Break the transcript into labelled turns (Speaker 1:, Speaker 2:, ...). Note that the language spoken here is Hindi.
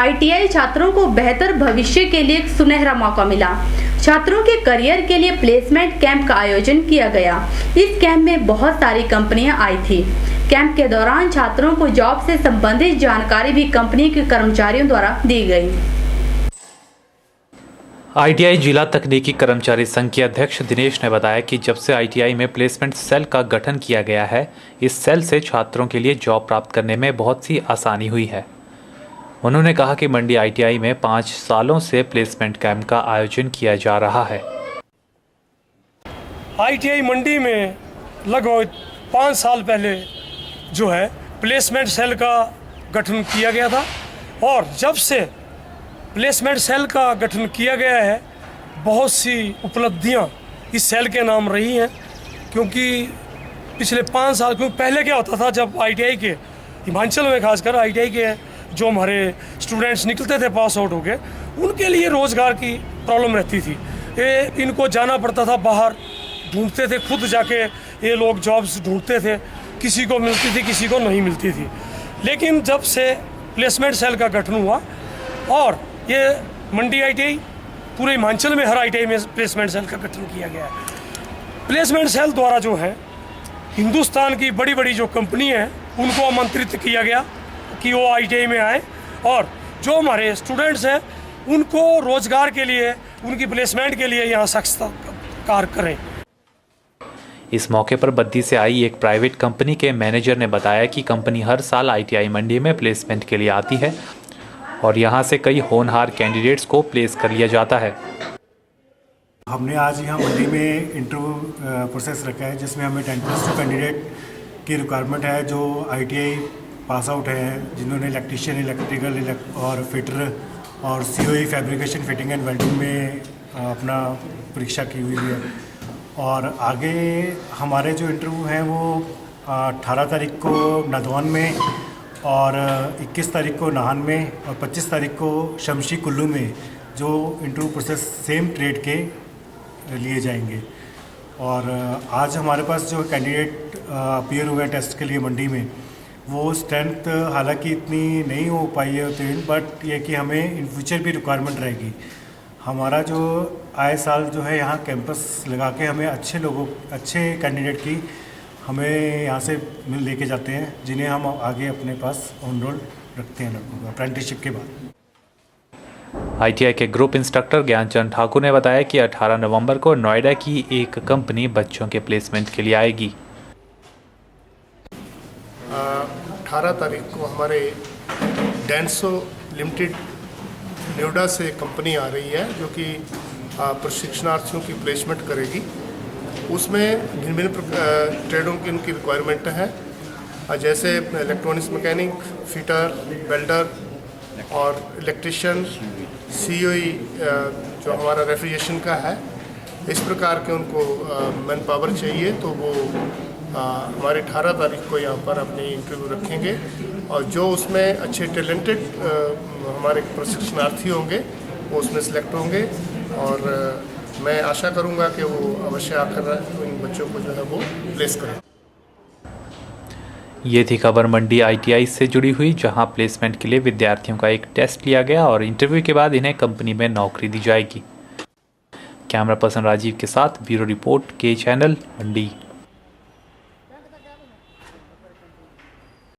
Speaker 1: आईटीआई छात्रों को बेहतर भविष्य के लिए एक सुनहरा मौका मिला। छात्रों के करियर के लिए प्लेसमेंट कैंप का आयोजन किया गया। इस कैंप में बहुत सारी कंपनियां आई थी। कैंप के दौरान छात्रों को जॉब से संबंधित जानकारी भी कंपनी के कर्मचारियों द्वारा दी गई।
Speaker 2: आईटीआई जिला तकनीकी कर्मचारी संघ के अध्यक्ष दिनेश ने बताया कि जब से आईटीआई में प्लेसमेंट सेल का गठन किया गया है, इस सेल से छात्रों के लिए जॉब प्राप्त करने में बहुत सी आसानी हुई है। उन्होंने कहा कि मंडी आईटीआई में 5 सालों से प्लेसमेंट कैंप का आयोजन किया जा रहा है।
Speaker 3: आईटीआई मंडी में लगभग 5 साल पहले जो है प्लेसमेंट सेल का गठन किया गया था और जब से प्लेसमेंट सेल का गठन किया गया है, बहुत सी उपलब्धियां इस सेल के नाम रही हैं। क्योंकि पिछले 5 साल क्योंकि पहले क्या होता था, जब आईटीआई के हिमाचल में खासकर आईटीआई के जो हमारे स्टूडेंट्स निकलते थे पास आउट होके, उनके लिए रोज़गार की प्रॉब्लम रहती थी। इनको जाना पड़ता था बाहर, ढूंढते थे खुद जाके, ये लोग जॉब्स ढूंढते थे, किसी को मिलती थी किसी को नहीं मिलती थी। लेकिन जब से प्लेसमेंट सेल का गठन हुआ और ये मंडी आईटीआई पूरे हिमाचल में हर आईटीआई में प्लेसमेंट सेल का गठन किया गया है। प्लेसमेंट सेल द्वारा जो है हिंदुस्तान की बड़ी बड़ी जो कंपनी है उनको आमंत्रित किया गया कि वो आईटीआई में आए और जो हमारे स्टूडेंट्स हैं उनको रोजगार के लिए, उनकी प्लेसमेंट के लिए यहाँ सख्त कार्य करें।
Speaker 2: इस मौके पर बद्दी से आई एक प्राइवेट कंपनी के मैनेजर ने बताया कि कंपनी हर साल आईटीआई मंडी में प्लेसमेंट के लिए आती है और यहाँ से कई होनहार कैंडिडेट्स को प्लेस कर लिया जाता है।
Speaker 4: हमने आज यहाँ मंडी में इंटरव्यू प्रोसेस रखा है, जिसमें हमें 10+ कैंडिडेट की रिक्वायरमेंट है जो आईटीआई पास आउट है, जिन्होंने इलेक्ट्रीशियन, इलेक्ट्रिकल और फिटर और COE fabrication, fitting and welding में अपना परीक्षा की हुई है। और आगे हमारे जो इंटरव्यू हैं वो 18 तारीख को नदवान में और 21 तारीख को नाहन में और 25 तारीख को शमशी कुल्लू में जो इंटरव्यू प्रोसेस सेम ट्रेड के लिए जाएंगे। और आज हमारे पास जो कैंडिडेट अपीयर हुए टेस्ट के लिए मंडी में, वो स्ट्रेंथ हालांकि इतनी नहीं हो पाई है उतनी, बट ये कि हमें इन फ्यूचर भी रिक्वायरमेंट रहेगी। हमारा जो आए साल जो है यहाँ कैंपस लगा के हमें अच्छे कैंडिडेट की हमें यहाँ से लेके जाते हैं, जिन्हें हम आगे अपने पास ऑन रोल रखते हैं लड़कों को अप्रेंटिसशिप के बाद।
Speaker 2: आईटीआई के ग्रुप इंस्ट्रक्टर ज्ञानचंद ठाकुर ने बताया कि 18 नवंबर को नोएडा की एक कंपनी बच्चों के प्लेसमेंट के लिए आएगी।
Speaker 5: 18 तारीख को हमारे डेंसो लिमिटेड नोएडा से कंपनी आ रही है जो कि प्रशिक्षणार्थियों की प्लेसमेंट करेगी। उसमें भिन्न भिन्न ट्रेडों की उनकी रिक्वायरमेंट है, जैसे इलेक्ट्रॉनिक्स मैकेनिक, फिटर, वेल्डर और इलेक्ट्रिशियन, सीओई जो हमारा रेफ्रिजरेशन का है। इस प्रकार के उनको मैन पावर चाहिए, तो वो हमारे 18 तारीख को यहाँ पर अपनी इंटरव्यू रखेंगे और जो उसमें अच्छे टैलेंटेड हमारे प्रशिक्षणार्थी होंगे वो उसमें सेलेक्ट होंगे और मैं आशा करूँगा कि वो अवश्य आकर इन बच्चों को जो है वो प्लेस करें।
Speaker 2: ये थी खबर मंडी आईटीआई से जुड़ी हुई, जहां प्लेसमेंट के लिए विद्यार्थियों का एक टेस्ट लिया गया और इंटरव्यू के बाद इन्हें कंपनी में नौकरी दी जाएगी। कैमरा पर्सन राजीव के साथ ब्यूरो रिपोर्ट के चैनल मंडी।